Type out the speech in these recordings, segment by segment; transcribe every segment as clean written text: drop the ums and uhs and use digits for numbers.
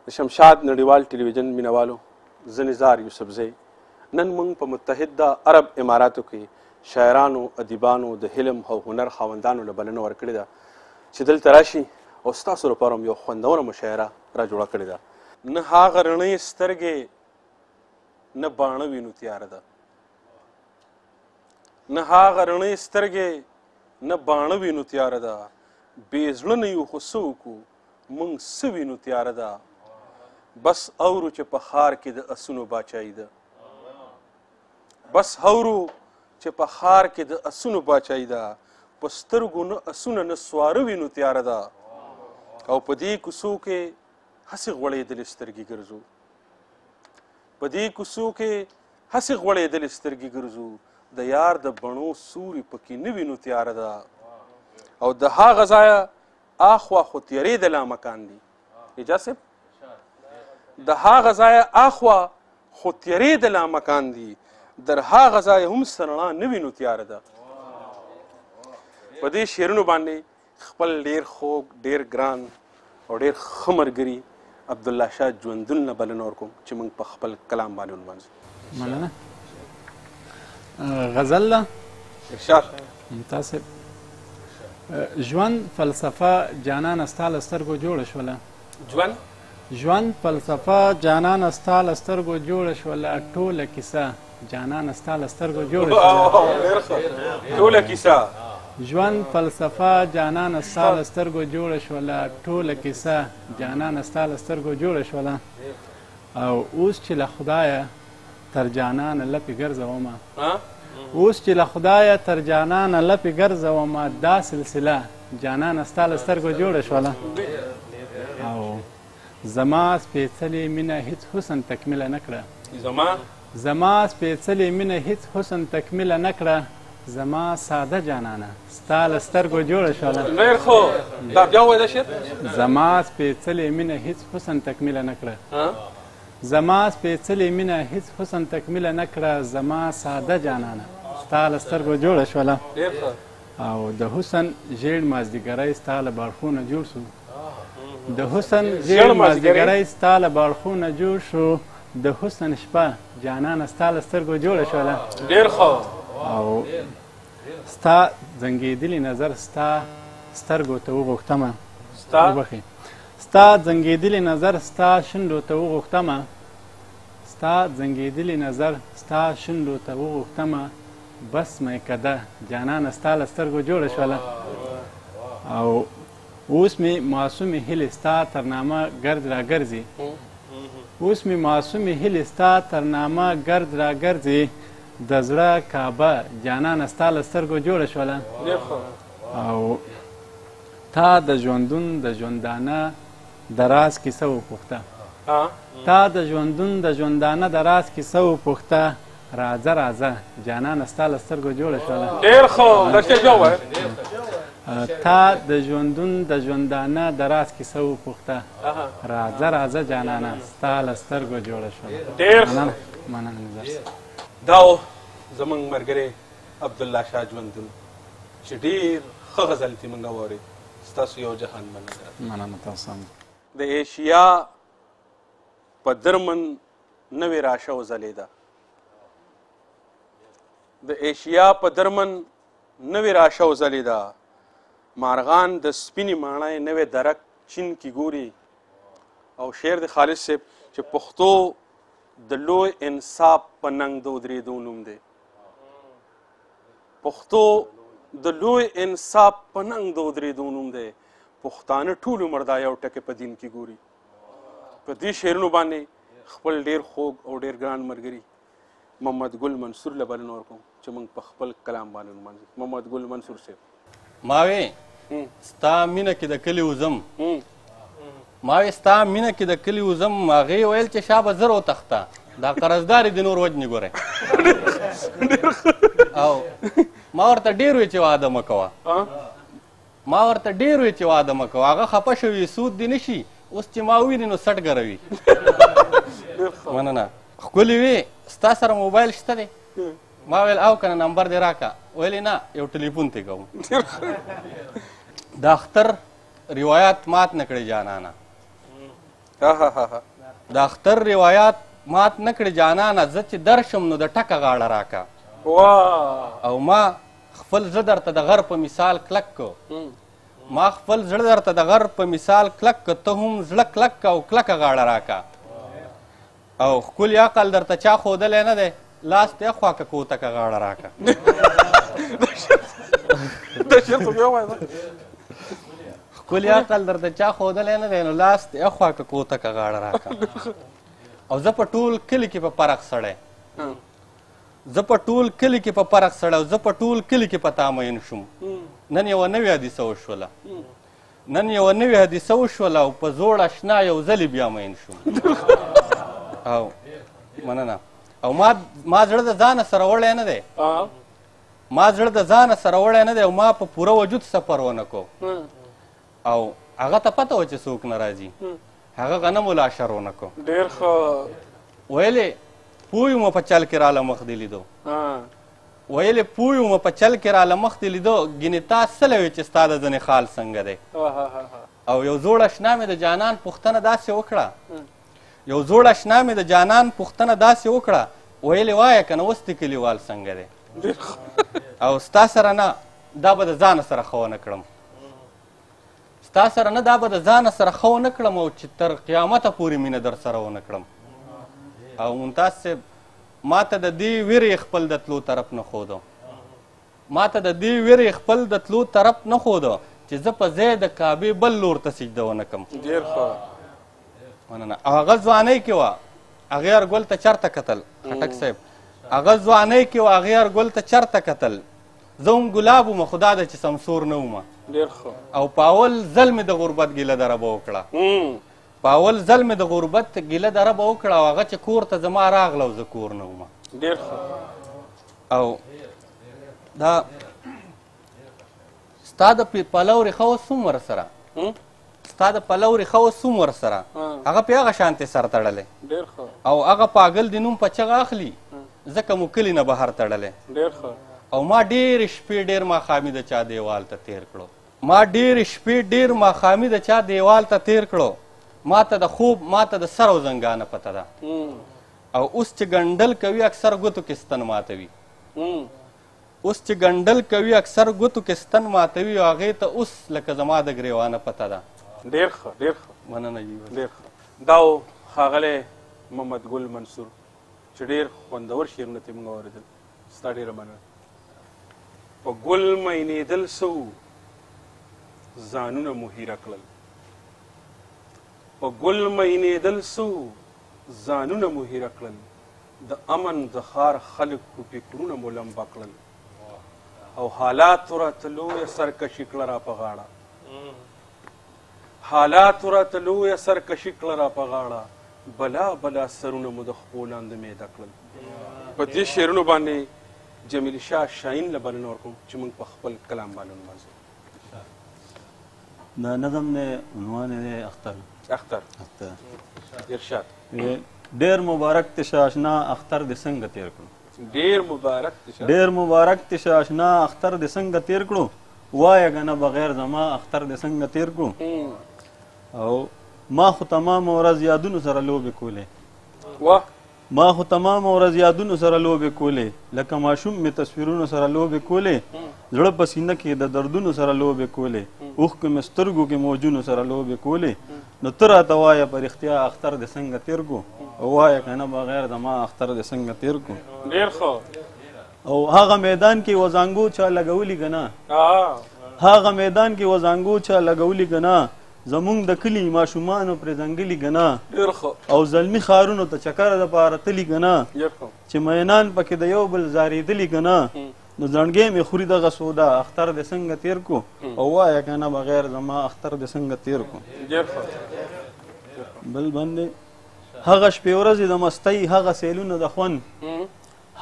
د شمشاد نړیوال ټلویزیون مینوالو زه نزار یوسفزی نن موږ په متحده عرب اماراتو کې شاعرانو ادیبانو د علم او هنر خاوندانو له بلنه ورکړې ده چې دلته راشي او ستاسو لپاره هم یو خوندوره مشاعره را جوړه کړې ده. نه هغه رڼې سترګې نه باڼه وینو تیاره ده، نه هغه رڼې سترګې نه باڼه وینو تیاره ده، بې زړه نه یو خو څه وکړو موږ څه وینو تیاره ده، بس اورو چې په ښار کې د اسونو باچایي ده، بس اورو چې په ښار کې د اسونو باچایي ده، په سترګو نه اسونه نه سواره وینو تیاره ده، او په دې کوڅو کې هسې غوړېدلې سترګې ګرځو، په دې کوڅو کې هسې غوړېدلې سترګې ګرځو، د یار د بڼو سوري پکې نه وینو تیاره ده، او د هغه ځایه اخوا خو تیرې د لامکان دي. اجازه صاحب د هغه ځایه اخوا خو تیرې د لامکان دي، در هغه ځایه هم سرڼا نه وینو تیاره ده. په دې شعرونو باندې خپل ډېر خوږ ډېر ګران او ډېر ښه ملګري عبدالله شاه ژوندون نه بلنه ورکوم چې موږ په خپل کلام باندې ونمانځو. مننه. غزل ده ارشاد. ممتاز صاحب. ژوند فلسفه جانانه ستا له سترګو جوړه شوله. ژوند فلسفه جانانه ستا له سترګو جوړه شوله، ټوله کیسه جانانه ستا له سترګو جوړه شوله. ټوله کیسه ژوند فلسفه جانانه ستا له سترګو جوړه شوله، ټوله کیسه جانانه ستا له سترګو جوړه شوله، او اوس چې له خدایه تر جانانه لپې ګرځومه، اوس چې له خدایه تر جانانه لپې ګرځومه، دا سلسله جانانه ستا له سترګو جوړه شوله، او زما سپېڅلې مینه هیڅ حسن تکمیله نه کړه، زما سپېڅلې مینه هیڅ حسن تکمیله نه کړه، زما ساده جانانه ستا له سترګو جوړه شوله. ډېر ښه. دا بیا ووایه دا شعر. زما سپېڅلې مینه هیڅ حسن تکمیله نه کړه، زما سپېڅلې مینه هیڅ حسن تکمیله نه کړه، زما ساده جانانه ستا له سترګو جوړه شوله، او د حسن ژیړ مازدیګری ستا له باړخونه جوړ شو، د حسن ژیړ مازدیګری ستا له باړخونه جوړ شو، د حسن شپه جانانه ستا له سترګو جوړه شوله. ډېر ښه. او ستا زنګېدلي نظر ستا سترګو ته وغوښتمه، وبخې ستا زنګېدلي نظر ستا شونډو ته وغوښتمه، ستا زنګېدلي نظر ستا شونډو ته وغوښتمه، بس مې کده جانانه ستا له سترګو جوړه شوله، او اوس مې معصومې هیلې ستا تر نامه ګرد راګرځي، اوس مې معصومې هیلې ستا تر نامه ګرد راګرځي، د زړه کعبه جانانه ستا له سترګو جوړه شوله، او تا د ژوندون د ژوندانه د راز کیسه وپوښته، تا د ژوندون د ژوندانه د راز کیسه وپوښته، راځه راځه جانانه ستا له سترګو جوړه شوله. ډېر ښه. دا شعر بیا ووایه. تا د ژوندون د ژوندانه د راز کیسه وپوښته، راځه راځه جانانه ستا له سترګو جوړه شوله. ډېر ښه. مننه نظر صاحب. دا و زموږ ملګری عبدالله شاه ژوندون چې ډېر ښه غزل ترې موږ واورېد. ستاسو یو جهان مننه. تاسو هم. د ایشیا په درمن نوې راشه وځلېده، د ایشیا په درمن نوې راشه وځلېده، مارغان د سپینې ماڼۍ نوې درک چین کې ګوري، او شعر د خالد صاحب چې پښتو د لوی انصاف په ننګ د ودرېدو نوم دی، پښتو د لوی انصاف په ننګ د ودرېدو نوم دی، پښتانه ټول عمر دا یو ټکی په دین کې ګوري. په دې شعرونو باندې خپل ډېر خوږ او ډېر ګران ملګري محمد ګل منصور له بلنه ورکوم چې موږ په خپل کلام باندې ونمانځو. محمد ګل منصور صاحب. ما وې ستا مینه کې د کلي وزم، ما وې ستا مینه کې د کلي وزم، هغې ویل چې شابه زر وتښته، دا قرضدارې د نور وجنې ګورئ، او ما ورته ډېر وی چې واده مه کوه، ما ورته ډېر وی چې واده مه کوه، هغه خفه شوي سود دې نه شي، اوس چې ما وویني نو سټ ګروي. مننه. ښکلې وې ستا سره موبایل شته دی؟ ما ویل او کنه نمبر دې راکړه، ویلې نه یو ټلیفون ته کوم. د اختر روایات مات نه کړې جانانه، د اختر روایات مات نه کړې جانانه، زه چې درشم نو د ټکه غاړه راکه. او ما خپل زړه درته د غر په مثال کلک کو، ما خپل زړه درته د غر په مثال کلک کو، ته هم زړه کلک او کلکه غاړه راکه. او ښکلي عقل درته چا ښودلی نه دی، لاس دې خواکه کوتکه غاړه راکه. ښکلي عقل درته چا ښودلی نه دی، نو لاس دې خواکه کوتکه غاړه راکه. او زه په ټول کلي کې په فرق سړی، زه په ټول کلي کې په فرق سړی، او زه په ټول کلي کې په تا مین شوم. نن یوه نوې حدیثه وشوله، نن یوه نوې حدیثه وشوله، او په زوړ اشنا یو ځلې بیا مین شوم. او مننه. او ما زړه د ځانه سره وړی نه دی، ما زړه د ځانه سره وړی نه دی، او ما په پوره وجود سفر ونه کو. او هغه ته پته وه چې څوک نه راځي، هغه غنمو لاشر ونه کو. ډېر ښه. ویلې پوی مو په چل کې راله مخ دې لیدو، ویلې پوی مو په چل کې راله مخ دې لیدو، ګینې تا څه لوي چې ستا د ځنې خال څنګه دی. او یو زوړ اشنا مې د جانان پوښتنه داسې وکړه، یو زوړ اشنا مې د جانان پوښتنه داسې وکړه، ویلې وایه که نه اوس دې کلیوال څنګه دی. او ستا سره نه، دا به د ځانه سره ښه ونه کړم، ستا سره نه، دا به د ځانه سره ښه ونه کړم، او چې تر قیامته پورې مینه در سره ونه کړم. او ممتاز صاحب ما ته د دې ویرې خپل د تلو طرف نه ښودو، ما ته د دې ویرې خپل د تلو طرف نه ښودو، چې زه په ځای د کعبې بل لور ته سجده ونه کړم. ډېر ښه. مننه. او هغه ځوانۍ کې وه، هغې ارګل ته چرته کتل خټک صاحب، هغه ځوانۍ کې وه، هغې ارګل ته چرته کتل، زه هم ګلاب ومه، خو دا ده چې سمسور نه ومه. ډېر ښه. او په اول ځل مې د غربت ګیله دره به وکړه، په اول ځل مې د غربت ګیله دره به وکړه، او هغه چې کور ته زما راغله او زه کور نه ومه. ډېر ښه. او دا ستا د پلو ریښه اوس هم ورسره، ستا د پلو ریښه اوس هم ورسره، هغه پې هغه شانتې سر تړلی. ډېر ښه. او هغه پاگل د نوم په چغه اخلي، ځکه مو کلي نه بهر تړلی. ډېر ښه. او ما ډېرې شپې ډېر ماښامي د چا دیوال ته تیر کړو، ما ډېرې شپې ډېر ماښامي د چا دیوال ته تیر کړو، ما ته د خوب، ما ته د سر او زنګانه پته ده. او اوس چې ګنډل کوي اکثر ګوتو کې ستن ماتوي، اوس چې ګنډل کوي اکثر ګوتو کې ستن ماتوي، او هغې ته اوس لکه زما د ګریوانه پته ده. ډېر ښه. ډېر ښه. مننه جی. ډېر ښه. دا و ښاغلی محمد ګل منصور چې ډېر خوندور شعرونه ترې موږ اورېدل. ستا ډېره مننه. په ګل مینېدل سو ځانونه مو هیره کړل، په ګل مینېدل سو ځانونه مو هیره کړل، د امن د ښار خلکو فکرونه مو لمبه کړل، او حالاتو راته لویه سرکشي کړه را په غاړه، حالاتو راته لویه سرکشي کړه را په غاړه، بلا بلا سرونه مو د خپو لاندې میده کړل. په دې شعرونو باندې جمیل شاه شاهین له بلنه ورکوم چې موږ په خپل کلام باندې ونمازو. دا نظم دی، عنوان دی اختر. اختر. ارشاد. ډېر مبارک ته شه اشنا اختر دې څنګه تیر کړو، ډېر مبارک ډېر مبارک ته شه اشنا اختر دې څنګه تیر کړو، وایه که نه بغیر زما اختر دې څنګه تیر کړو. او ما خو تمام ورځ یادونو سره لوبې کولې، واه ما خو تمام ورځ یادونو سره لوبې کولې، لکه ماشوم مې تصویرونو سره لوبې کولې، زړه په سینه کې د دردونو سره لوبې کولې، اوښکو مې سترګو کې موجونو سره لوبې کولې، نو ته راته وایه په رښتیا اختر دې څنګه تیر کړو، او وایه که نه بغیر زما اختر دې څنګه تیر کړو. ډېر ښه. او هغه میدان کې وزانګو چا لګولي که نه، هغه میدان کې وزانګو چا لګولي که نه، زمونږ د کلي ماشومانو پرې ځنګلي که نه، ډېر ښه. او زلمي ښارونو ته چکر دپاره تلي که نه، چې مینان پکې د یو بل زارېدلي که نه، نو زڼګې مې خوري دغه سودا، اختر دې څنګه تیر کړو، او وایه که نه بغیر زما اختر دې څنګه تیر کړو. ډېر ښه. بل باندې هغه شپې ورځې د مستۍ هغه سیلونه د خوند،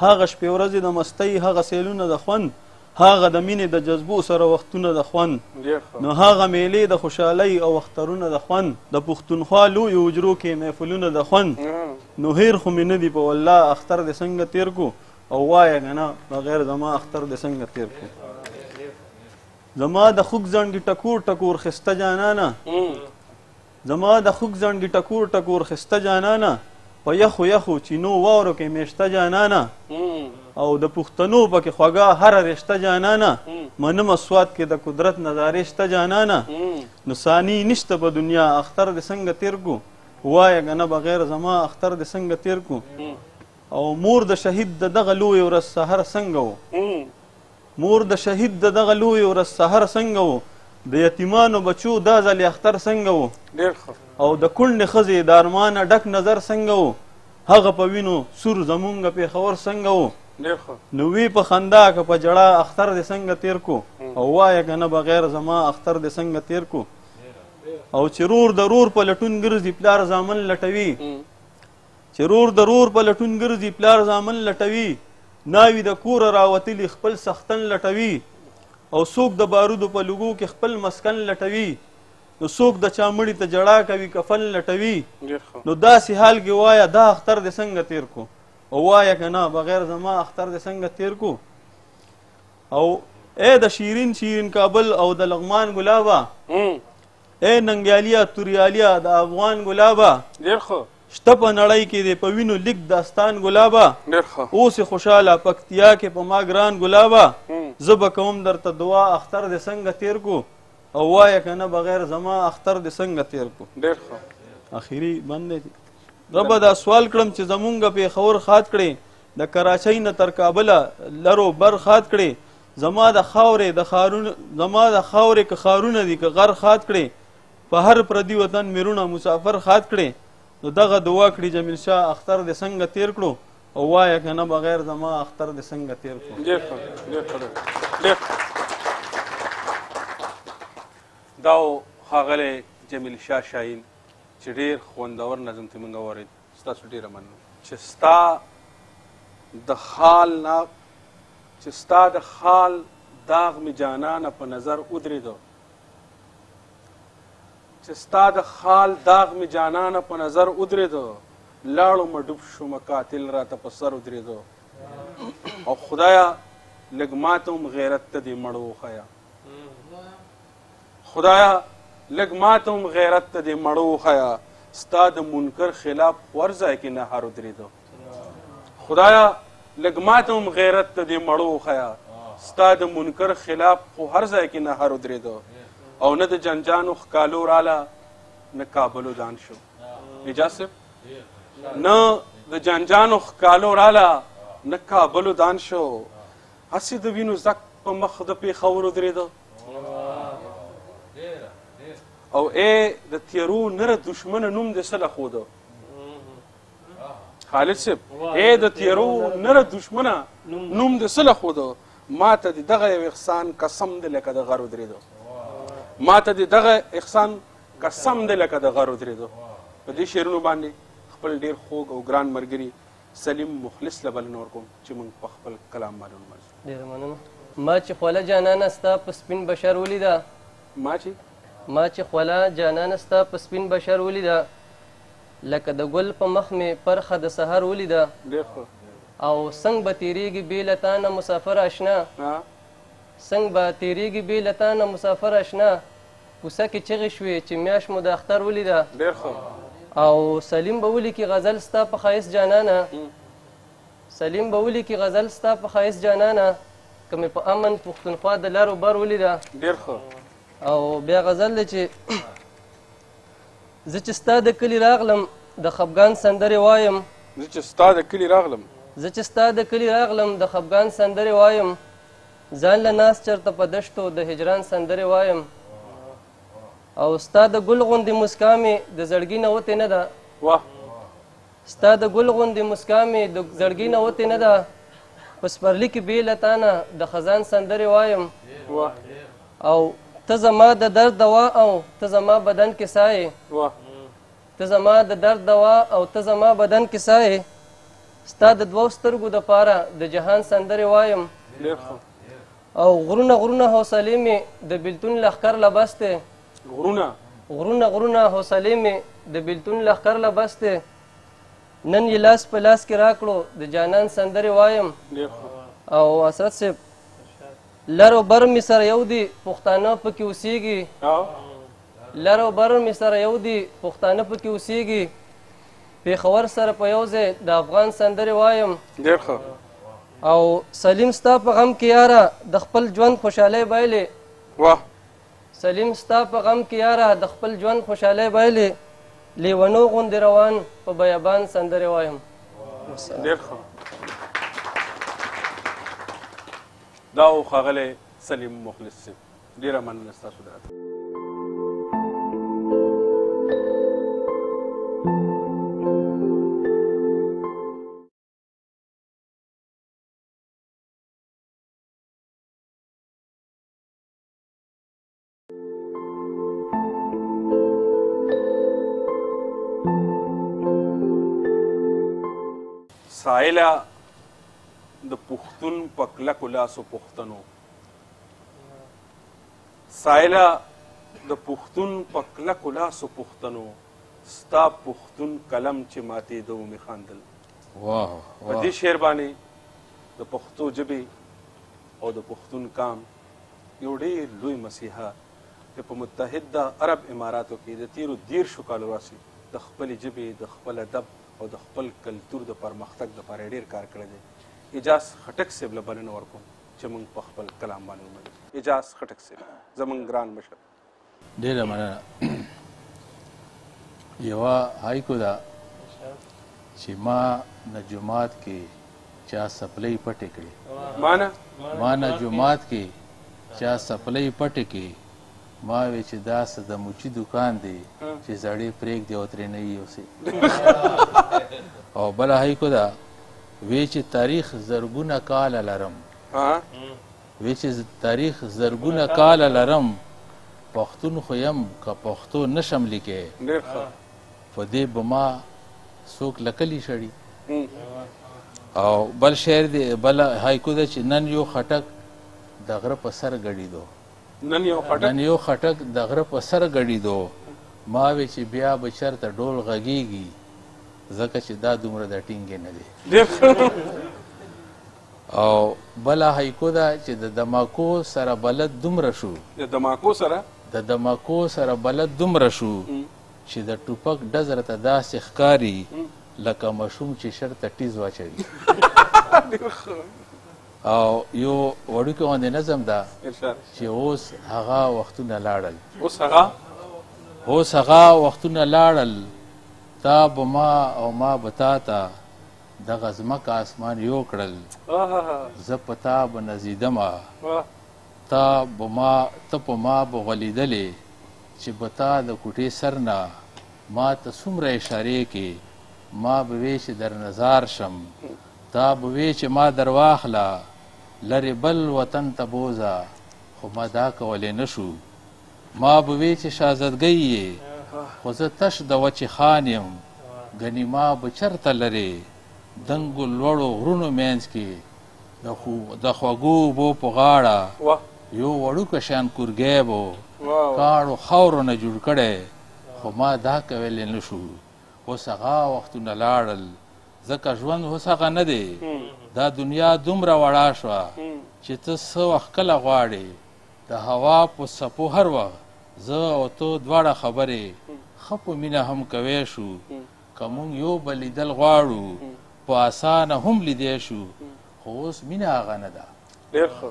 هغه شپې ورځې د مستۍ هغه سیلونه د خوند، هغه د مینې د جذبو سره وختونه د خوند، نو هغه میلې د خوشحالۍ او اخترونه د خوند، د پښتونخوا لویو حجرو کې محفلونه د خوند، نو هیر خو مې نه دي په والله اختر دې څنګه تیر کړو، او وایه که نه بغیر زما اختر دې څنګه تیر کړو. زما د خوږ زنګي ټکور ټکور خسته جانانه، زما د خوږ زنګي ټکور ټکور خسته جانانه په یخو یخو چینو واورو کې میشته جانانه او د پښتنو پکې خوږه هره رشته جانانه منمه سواد کې د قدرت نظارې شته جانانه نو ثاني نشته په دنیا اختر د څنګه تیر کو وایه که نه بغیر زما اختر د څنګه تیر کو او مور د شهید د دغه لوی ورځ سحر څنګه و مور د شهید د دغه لوی ورځ سحر څنګه و د یتیمانو بچو دا ځل اختر څنګه و او د کونډې ښځې د ارمانه ډک نظر څنګه و هغه په وینو سور زمونږ پېښور څنګه و نو وی په خندا که په جړه اختر دې څنګه تیر کو او وایه که نه بغیر زما اختر دې څنګه تیر کو او چې رور د رور په لټون ګرځي پلار زامن لټوي چې رور د رور په لټون ګرځي پلار زامن لټوي ناوي د کوره راوتلي خپل سختن لټوي او څوک د بارودو په لوګو کې خپل مسکن لټوي نو څوک د چا مړي ته جړا کوي کفن لټوي نو داسې حال کې وایه دا اختر دې څنګه تیر کو او وایه که نه بغیر زما اختر دې څنګه تیر کو او ای د شیرین شیرین کابل او د لغمان ګلابه ای ننګیالیا توریالیا د افغان ګلابه شته په نړۍ کې دی په وینو لیک داستان ګلابه اوس خوشحاله پکتیا کې په ما ګران ګلابه زه به کوم درته دعا اختر دې څنګه تیر کو او وایه که نه بغیر زما اختر دې څنګه تیر کو اخري بند دی ربه دا سوال کړم چې زمونږ پېښور خات کړې د کراچۍ نه تر کابله لرو بر خات کړې زما د خاورې که ښارونه دي که غر خات کړې په هر پردي وطن میرونه مسافر خات کړې نو دغه دعا کړي جمیل شاه اختر دې څنګه تیر کړو او وایه که نه بغیر زما اختر دې څنګه تیر کړو دا ښاغلی جمیل شاه شاهین چې ډېر خوندور نظم ته موږ واورېد ستاسو ډېره مننه چې ستا د خال داغ مې جانانه په نظر ودرېده چې ستا د خال داغ مې جانانه په نظر ودرېده لاړو مه ډوب شومه قاتل راته په سر ودرېده او خدایه لږ ماته هم غیرت ته دې مړ وښیه خدایه لږ ماته هم غیرت ته دې مړ وښیه ستا د منکر خلاف هر ځای کې نهر ودرېده خدایه لږ ماته هم غیرت ته دې مړ وښیه ستا د منکر خلاف خو هر ځای کې نهر ودرېده او نه د جنجانو ښکالو راله نه کابلو دان شو اجاز صاحب نه د جنجانو ښکالو راله نه کابلو دان شو هسې د وینو زک په مخ د پېښور ودرېده او ای د تیرو نره دشمنه نوم دې څه لښوده خالد صاحب ای د تیرو نره دشمنه نوم دې څه لښوده ما ته د دغه یو احسان قسم دی لکه د غر ودرېدو ما ته د دغه احسان قسم دی لکه د غر ودرېدو په دې شعرونو باندې خپل ډېر خوږ او ګران ملګري سلیم مخلص له بلنه ورکوم چې موږ په خپل کلام باندې ونمانځو ډېره مننه ما چې خوله جانانه ستا په سپین بشر ولیده ما چې خوله جانانه ستا په سپین بشر ولیده لکه د ګل په مخ مې پرخه د سحر ولیده او څنګ به تیریږي بې له تانه مسافر اشنا څنګ به تیریږي بې له تانه مسافر اشنا کوڅه کې چغې شوې چې میاشت مو د اختر ولیده او سلیم به ولیکي غزل ستا په ښایست جانانه سلیم به ولیکي غزل ستا په ښایست جانانه که مې په امن پښتونخوا د لر و بر ولیده او بیا غزل دی چې زه چې ستا د کلي راغلم د خفګان سندرې وایم زه چې ستا د کلي راغلم د خفګان سندرې وایم ځان له ناست چرته په دشتو د هجران سندرې وایم او ستا د ګل غوندې مسکا مې د زړګي نه وتې نه ده ستا د ګل غوندې مسکا مې د زړګي نه وتې نه ده په سپرلي کې بې له تانه د خزان سندرې وایم او ته زما د درد دوا او ته زما بدن کې سایې ته زما د درد دوا او ته زما بدن کې سایې ستا د دوو سترګو دپاره د جهان سندرې وایم او غرونه غرونه حوصلې مې د بېلتون لښکر له بس دی غرونه حوصلې مې د بېلتون لښکر له بس دی نن یې لاس په لاس کې راکړو د جانان سندرې وایم او اسد صاحب لر و بر مې سره یو دي پښتانه پکې اوسېږي لر او بر مې سره یو دي پښتانه پکې اوسېږي پېښور سره په یو ځای د افغان سندرې وایم ډېر ښه او سلیم ستا په غم کې یاره د خپل ژوند خوشحالۍ بایلې واه سلیم ستا په غم کې یاره د خپل ژوند خوشحالۍ بایلې لیونو غوندې روان په بیابان سندرې وایم ډېر ښه دا و ښاغلی سلیم مخلص صاحب ډېره مننه ستاسو د سائله د پښتون په کلکو لاسو پښتنو سائله د پښتون په کلکو لاسو پښتنو ستا پښتون قلم چې ماتېدو مې خاندل په دې شعر باندې د پښتو ژبې او د پښتون قام یو ډېر لوی مسیحا چې په متحده عرب اماراتو کې د تیرو 13 کالو راسي د خپلې ژبې د خپل ادب او د خپل کلتور د پرمختګ دپاره ډېر کار کړی دی اجاز خټک صاحب له بلنه ورکوم چې موږ په خپل کلام باندې ومنو اجاز خټک صاحب زموږ ګران مشر ډېره مننه یوه هایکو ده چې ما نه جومات کې چا سپلۍ پټې کړې ما نه جومات کې چا سپلۍ پټې کړې ما وی چې دا څه د موچي دوکان دی چې زړې پرېږدي او ترې نه یوسي او بله هایکو ده وی چې تاریخ زرګونه کاله لرم وی چې تاریخ زرګونه کاله لرم پښتون خو یم که پښتو نشم لیکې په دې به ما څوک لکلي شړي او بل شعر دی بل هایکو ده چې نن یو خټک د غره په سر ګډېدو نن یو خټک د غره په سر ګډېدو ما وی چې بیا به چېرته ډول غږېږي ځکه چې دا دومره د ټینګې نه دی او بله هایکو ده چې د دماکو سره بلد دومره شو د دماکو سره بلد دومره شو چې د ټوپک ډز راته داسې ښکاري لکه ماشوم چې شرطه ټیز واچوي او یو وړوکی غوندې نظم ده چې اوس هغه وختونه لاړل اوس هغه وختونه لاړل تا به ما او ما به تا ته دغه ځمکه اسمان یو کړل زه په تا به نزیدمه ته په ما به غولیدلې چې به تا د کوټې سر نه ما ته څومره اشارې کې ما به وی چې در نظار شم تا به وی چې ما در واخله لرې بل وطن ته بوزه خو ما دا کولی نه شو ما به وی چې شازدګۍ یې خو زه تش د وچې خان یم ګنې ما به چېرته لرې دنګو لوړو غرونو منځ کې د خوږو اوبو په غاړه یو وړوکه شان کورګی به کاڼو خاورو نه جوړ کړی خو ما دا کولی نه شو اوس هغه وختونه لاړل ځکه ژوند اوس هغه نه دی دا دنیا دومره وړا شوه چې ته څه وخت کله غواړې د هوا په څپو هر وخت زه او ته دواړه خبرې ښه په مینه هم کوی شو که مونږ یو بل لیدل غواړو په اسانه هم لیدی شو خو اوس مینه هغه نه ده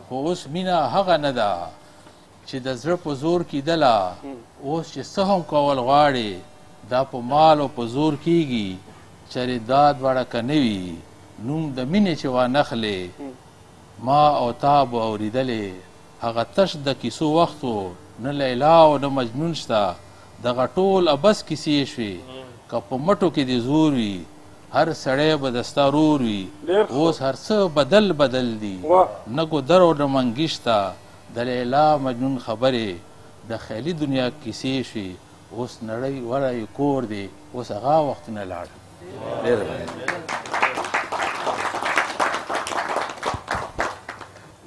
خو اوس مینه هغه نه ده چې د زړه په زور کیدله اوس چې څه هم کول غواړې دا په مال او په زور کیږي چرې دا دواړه که نه وي نوم د مینې چې وانخلې ما او تا به اورېدلې هغه تش د کیسو وخت و نه لیلا او نه مجنون شته دغه ټول ابس کیسې شوې که په مټو کې دې زور وي هر سړی به د ستا رور وي اوس هر څه بدل بدل دي نه ګودر او نه منګي شته د لیلا مجنون خبرې د خیالي دنیا کیسې شوې اوس نړۍ وړی کور دی اوس هغه وختونه لاړل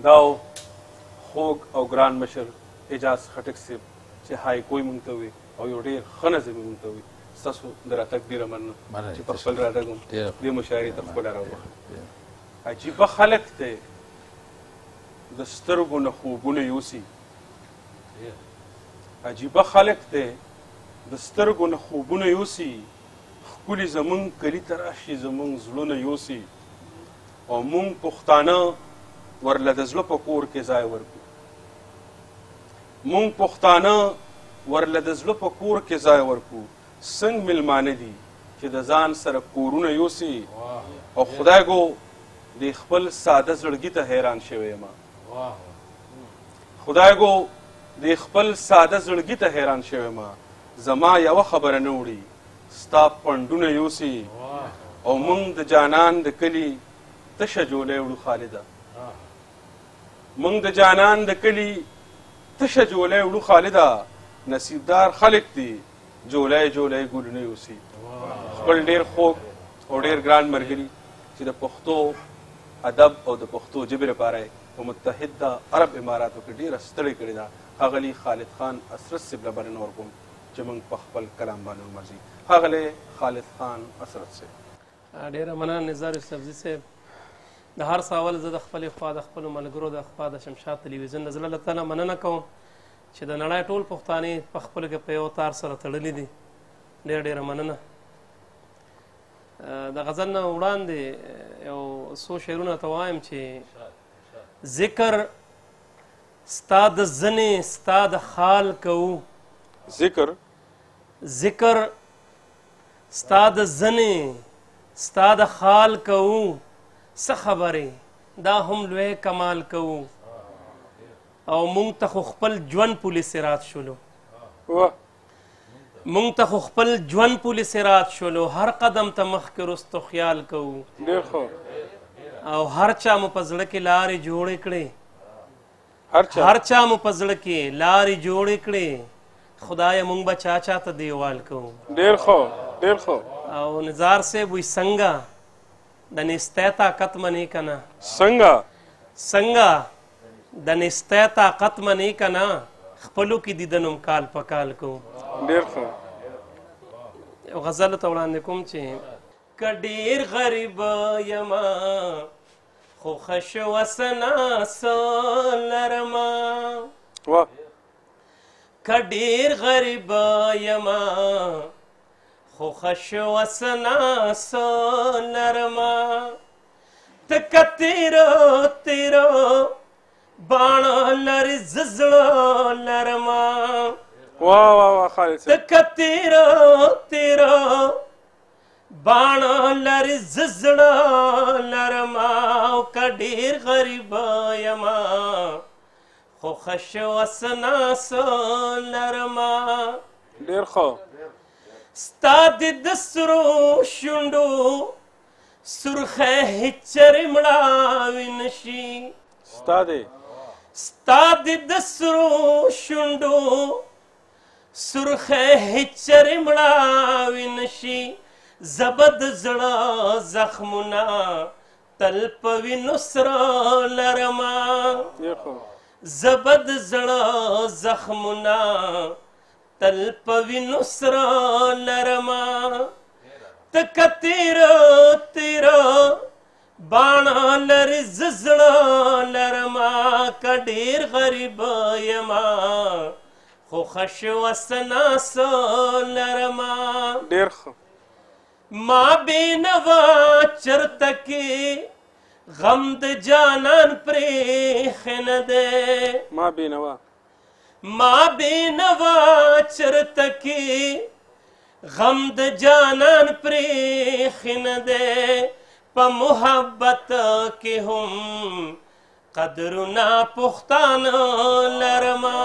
دا خوږ او ګران مشر اجاز خټک صاحب چې هایکوی مونږ ته وي او یو ډېر ښه نظم یې مونږ ته وي ستاسو د راتګ ډېره مننه چې په خپل راتګ هم دې مشاعرې ته ښکلا راوبخل عجیبه خلک دی د سترګو نه خوبونه یوسي عجیبه خلک دی د سترګو نه خوبونه یوسي ښکلي زمونږ کلي ته راشي زمونږ زړونه یوسي او مونږ پښتانه ورله د زړه په کور کې ځای ورکړو مونږ پښتانه ورله د زړه په کور کې ځای ورکړو څنګه میلمانه دي چې د ځان سره کورونه یوسي او خدای ګو د خپل ساده زړګي ته حیران شوی یم خدای ګو د خپل ساده زړګي ته حیران شوی یم زما یوه خبره نه وړي ستا پنډونه یوسي او مونږ د جانان د کلي تشه جولی وړو خالده مونږ د جانان د کلي تشه جولی وړو خالده نصیبدار خلک دي جولی جولی ګلونه یوسي خپل ډېر خوږ او ډېر ګران ملګري چې د پښتو ادب او د پښتو ژبې لپاره په متحده عرب اماراتو کې ډېره ستړې کړې ده ښاغلي خالد خان اسرت صاحب له بلنه ورکوم چې موږ په خپل کلام باندې ومرځي ښاغلی خالد خان اسرت صاحب ډېره مننه نظار یوسفزي صاحب د هر څه اول زه د خپلې خوا د خپلو ملګرو د خوا د شمشاد تلویزیون د زړه له تله مننه کوم چې د نړۍ ټول پښتانې په خپلو کې په یو تار سره تړلي دي ډېره مننه د غزل نه وړاندې یو څو شعرونه ته وایم چې ذکر ستا د زنې ستا د خال کوو ذکر ستا د زنې ستا د خال کوو څه خبرې دا هم لوی کمال کوو او مونږ ته خو خپل ژوند پولې سرات شولو مونږ ته خو خپل ژوند پولې سرات شولو هر قدم ته مخکې رستو خیال کوو او هر چا مو په زړه کې لارې جوړې کړې هر چا مو په زړه کې لارې جوړې کړې خدایه مونږ به چا چا ته دیوال کوو ډېر ښه او نظار صاحب وی څنګه د نستی طاقت منې که نه څنګه د نستی طاقت منې که نه خپلو کې دیدنم کال په کال کوو ډېر ښه یو غزل ته وړاندې کوم چې که ډېر غریب یما خو ښه شوه څه لرمه که ډېر غریب یما خو ښه شوه څه لرمه ته که تیره باڼه لرې زه زړه لرمه ته که تیره باڼه لرې زه زړه لرمه او که ډېر غریبه یمه خو ښه شوه څه لرمه ډېر ښه ستا د سرو شونډو سرخی هېڅ چرې مړاوي نشي ستا د سرو شونډو سرخی هېڅ چرې مړاوي نشي زه به د زړه زخمونه تل په وینو سره لرمه زه به د زړه زخمونه تل په وینو سره لرمه ته که تیره باڼه لرې زه زړه لرمه که ډېر غریبه یمه خو ښه شوه څه لرمه ډېر ښه ما بېنوه چرته کې غم د جانان پرېښی نه دی ما بېنوه چرته کې غم د جانان پرېښی نه دی په محبت کې هم قدرونه پښتانه لرمه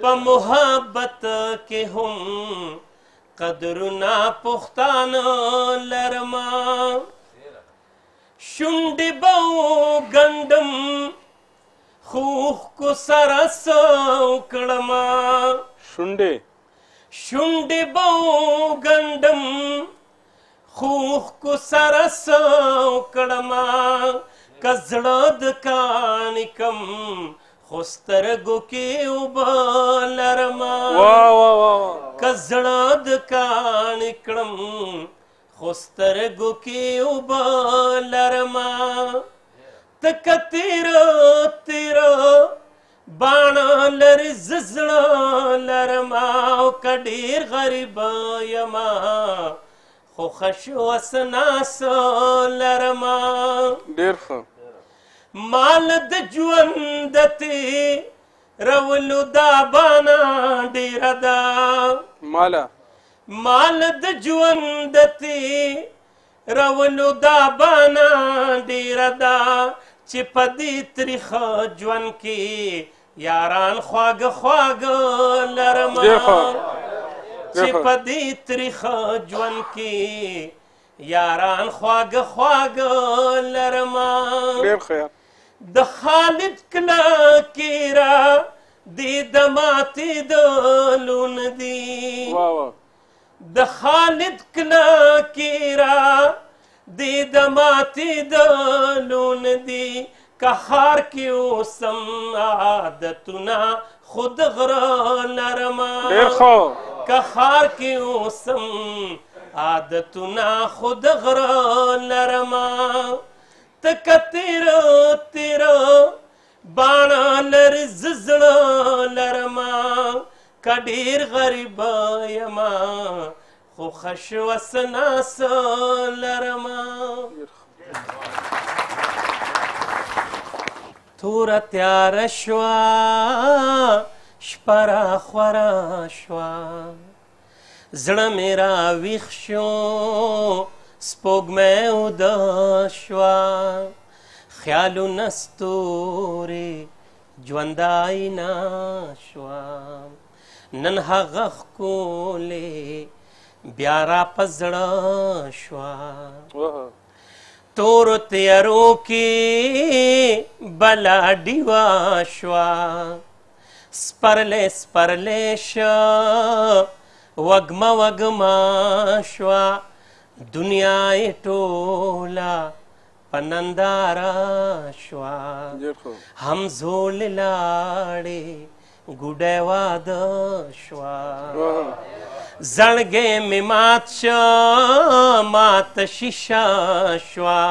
په محبت کې هم قدرونه پښتانه لرمه شونډې به وګنډم خو اوښکو سره څه وکړمه شونډې به وګنډم خو اوښکو سره څه وکړمه که زړه د کاڼي کم خو سترګو کې اوبه لرمه که زړه د کاڼي کړم خو سترګو کې اوبه لرمه ته که تیره باڼه لرې زه زړه لرمه او که ډیر غریب یما خو خشو اسناس لرما ډیر ښه مال د ژوند د تېرولو دا بانه ډیره ده مال د ژوند د تېرولو دا بانه ډیره ده چې په دې تریخه ژوند کې یاران خواږه خواږه لرمه چې په دې تریخه ژوند کې یاران خواږه خواږه لرمه د خالد کلکې را دې د ماتې د لون دي د خالد کلکې را دې د ماتې د لون دي که ښار کې اوسم عادتونه خود غره لرمه که ښار کې اوسم عادتونه خود غره لرمه تکه تیره تیره باڼه لرې زه زړه لرمه که ډېر غریبه یمه خو ښه شوه ناسه لرمه توره تیاره شوه شپه راخوره شوه زړه مې راویښ شو سپوږمۍ اوده شوه خیالونه ستورې ژوندایینه شوه نن هغه ښکلې بیا را په زړه شوه تورو تیارو کې بلا ډیوه شوه سپرلی سپرلی شه وږمه وږمه شوه دنیا یې ټوله په ننداره شوه همزولې لاړې ګوډی واده شوه زړګی مې مات شه ماته شیشه شوه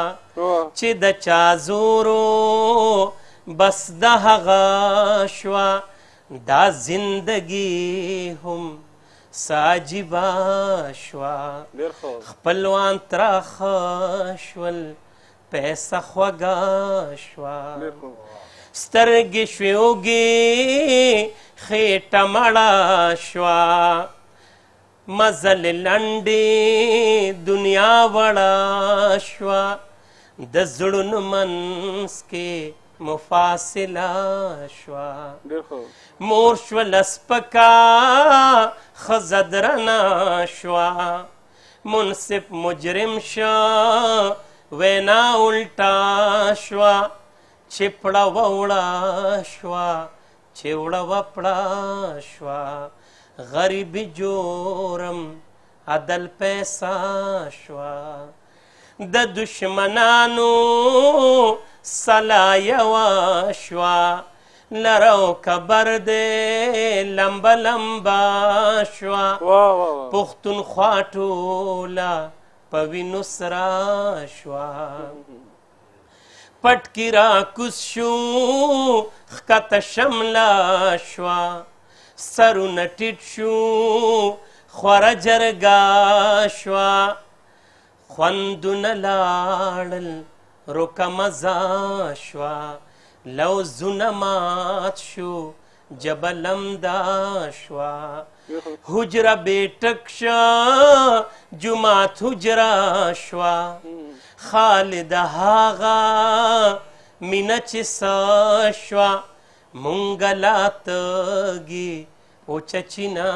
چې د چا زورو بس د هغه شوه دا زندګي هم ساجبه شوه خپلوان تراخه شول پیسه خوږه شوه سترګې شوې اوږې خېټه مړه شوه مزلې لنډې دنیا وړه شوه د زړونو منځ کې مفاصله شوه مور شوله سپکه ښځه درنه شوه منصف مجرم شه وینا الټه شوه چې پړه ووړه شوه چې وړه وپړه شوه غریبي جورم عدل پیسه شوه د دشمنانو سلا یوه شوه لرو کبر دی لمبه لمبه شوه پښتونخوا ټوله په وینو سره شوه پټکي راکوز شو ښکته شمله شوه سرونه ټیټ شو خوره جرګه شوه خوندونه لاړل روکه مزه شوه لوزونه مات شو جبه لمده شوه حجره بېټک شه جومات حجره شوه خالد هغه مینه چې څه شوه مونږه لا تږي اوچه چینه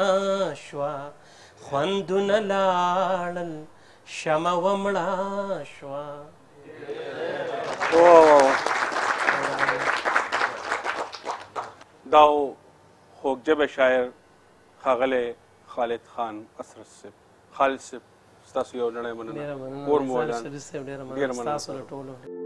شوه خوندونه لاړل شمه ومړه شوه دا خوږ ژبه شاعر ښاغلی خالد خان اسرت صاحب. خالد صاحب ستاسو یو نړۍ مننه کور مو ودان ډېره مننه.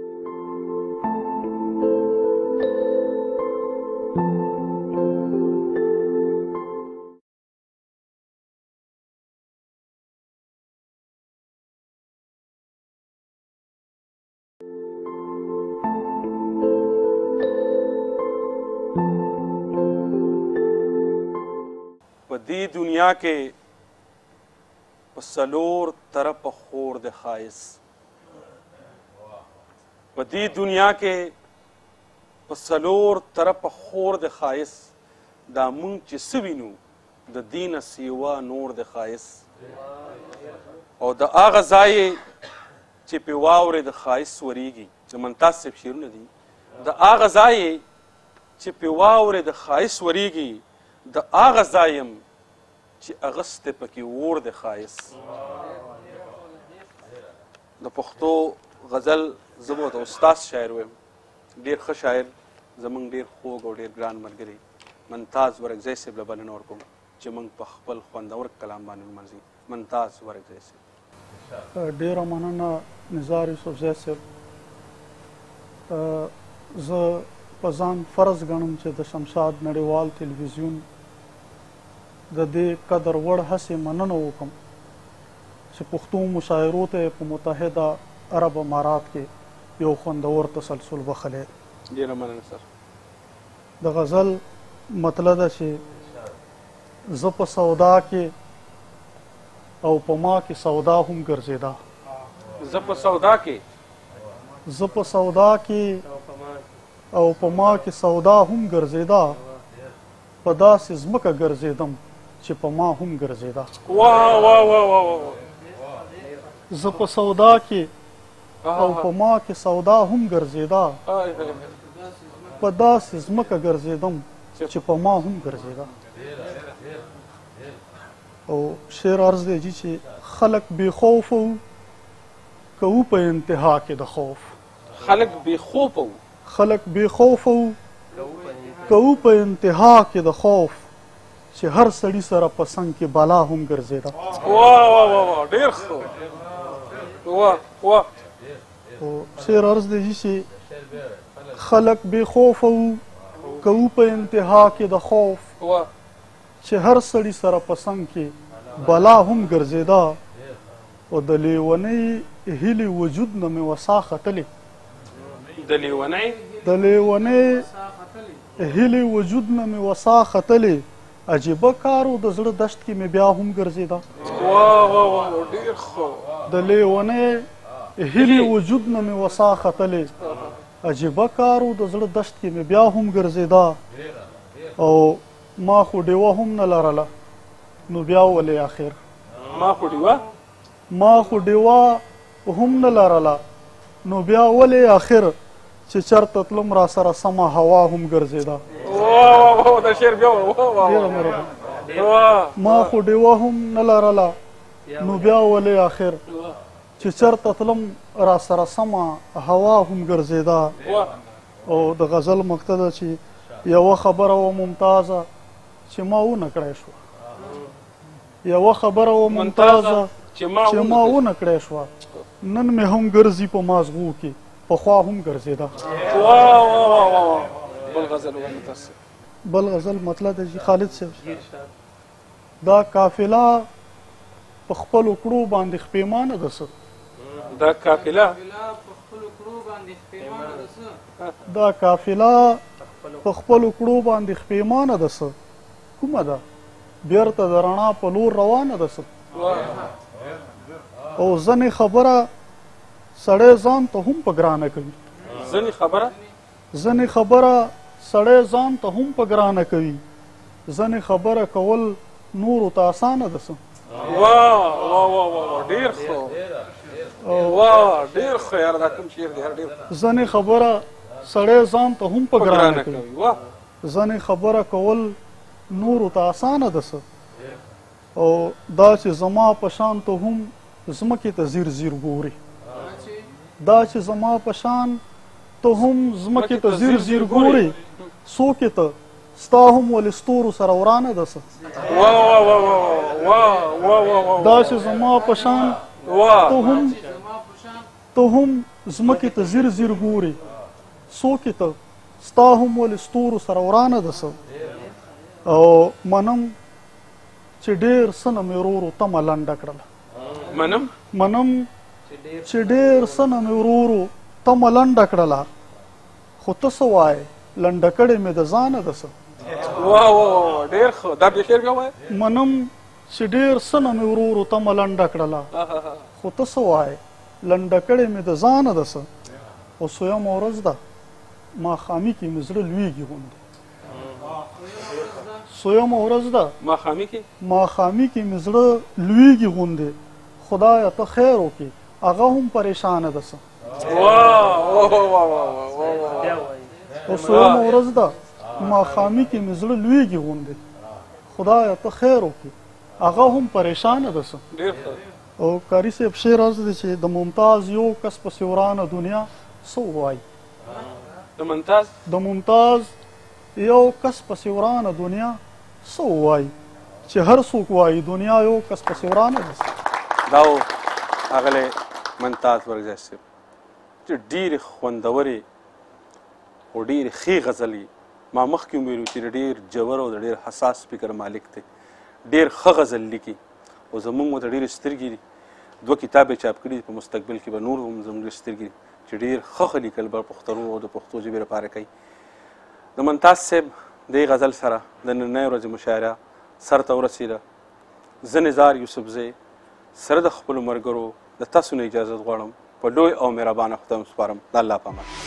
دې دنیا کې په څلور طرفه خور د ښایست په دې دنیا کې په څلور طرفه خور د ښایست دا مونږ چې څه وینو د دې نه سیوا نور د ښایست او د هغه ځای چې پې واورې د ښایست ورېږي د ممتاز صاحب شعرونه دي د هغه ځای چې پې واورې د ښایست ورېږي د هغه ځای یم چې اغستی پکې اور د ښایست د پښتو غزل زه به ورته استاد شاعر ویم ډېر ښه شاعر زموږ ډېر خوږ او ډېر ګران ملګري ممتاز ورکزی صاحب له بلنه ورکوم چې موږ په خپل خوندور کلام باندې ولمانځي ممتاز ورکزی صاحب ډېره مننه نزار یوسفزی صاحب زه په ځان فرض ګڼم چې د شمشاد نړیوال تلویزیون د دې قدر وړ هڅې مننه وکړم چې پښتو مشاعرو ته په متحده عرب امارات کې یو خوندور تسلسل بخلی ډېره مننه سر د غزل مطلب ده چې زه په سودا کې او په ما کې سودا هم ګرځېده زه په سودا کې زه په سودا کې او په ما کې سودا هم ګرځېده په داسې ځمکه ګرځېدم چې په ما هم ګرځېده زه په سودا کې او په ما کې سودا هم ګرځېده په داسې ځمکه ګرځېدم چې په ما هم ګرځېده او شعر عرض دی جي چې خلق بې خوف وو که وو په انتها کې د خوف خلق بې خوف وو خلق بې خوف وو که وو په انتها کې د خوف چې هر سړي سره په څنګ کې بلا هم ګرځېده ډېر ښه او شعر عرض دی جي چې خلق بې خوف وو که وو په انتها کې د خوف چې هر سړي سره په څنګ کې بلا هم ګرځېده او د لیونۍ هیلې وجود نه مې وسا ختلې د لیونۍ هیلې وجود نه مې وسا ختلې عجیبه کار و د زړه دشت کې مې بیا هم ګرځېده د لیونۍ هیلې وجود نه مې وسا ختلې عجیبه کار و د زړه دشت کې مې بیا هم ګرځېده او ما خو ډیوه هم نه لرله نو بیا ولې آخر ما خو ډیوه هم نه لرله نو بیا ولې آخر چې چرته تلم را سره سمه هوا هم ګرځېده ما خو ډیوه هم نه لرله نو بیا ولې آخر چې چرته تلم را سره سمه هوا هم ګرځېده او د غزل مقصد چې یوه خبره و ممتازه چې ما ونه کړی شوه یوه خبره و ممتازه چې ما ونه کړی شوه نن مې هم ګرځي په مازغو کې پخوا هم ګرځېده بل غزل مطلب دی چې خالد صاحب دا قافله په خپلو کړو باندې خپېمانه ده څه دا قافله په خپلو کړو باندې خپېمانه ده څه کومه ده بیرته د رڼا په لور روانه ده څه او ځنې خبره سړی ځان ته هم په ګرانه کوي ځنې خبره سړی ځان ته هم په ګرانه کوي ځنې خبره کول نورو ته اسانه ده څه ځنې خبره سړی ځان ته هم په ګرانه کوي ځنې خبره کول نورو ته اسانه ده څه او دا چې زما په شان ته هم ځمکې ته زیر زیر ګوري دا چې زما په شان ته هم ځمکې ته زیر زیر ګوري څوکې ته ستا هم ولې ستورو سره ورانه ده څه دا چې زما په شان ته هم ځمکې ته زیر زیر ګوري څوکې ته ستا هم ولې ستورو سره ورانه ده څه او منم چې ډېر څه نه مې ورورو تمه لنډه کړله منم چې ډېر څه نه مې ورورو تمه لنډه کړله خو ته څه وایې لنډه کړې مې د ځانه ده څه واه واه ډېر ښه دا بیا شعر بیا وایه منم چې ډېر څه نه مې ورورو تمه لنډه کړله خو ته څه وایې لنډه کړې مې د ځانه ده څه خو سویمه ورځ ده ماښامي کې مې زړه لویږي غوندې سویمه ورځ ده ماښامي کې مې زړه لویږي غوندې خدایه ته خیر وکړې هغه هم پریشانه ده څه خو سویمه ورځ ده ماښامي کې مې زړه لویږي غوندې خدایه ته خیر وکړې هغه هم پریشانه ده څه او قاري صاحب شعر عرض دی چې د ممتاز یو کس پسې ورانه دنیا څه ووایي د ممتاز یو کس پسې ورانه دنیا څه ووایي چې هر څوک وایي دنیا یو کس پسې ورانه ده دا و اغلی ممتاز ورکزی صاحب چې ډېرې خوندورې او ډېرې ښې غزلې ما مخکې هم ویلو چې د ډېر جوور او د ډېر حساس فکر مالک دی ډېر ښه غزل لیکي او زموږ ورته ډېرې سترګې دي 2 کتاب یې چاپ کړي دي په مستقبل کې به نور هم زموږ ډېرې سترګې دي چې ډېر ښه لیکل به پښتنو او د پښتو ژبې لپاره کوي د ممتاز صاحب دې غزل سره د نننۍ ورځې مشاعره سر ته ورسېده زه نزار یوسفزی سره د خپلو ملګرو د تاسو نه اجازت غواړم په لوی او مهربانه خدای سپارم د الله په امان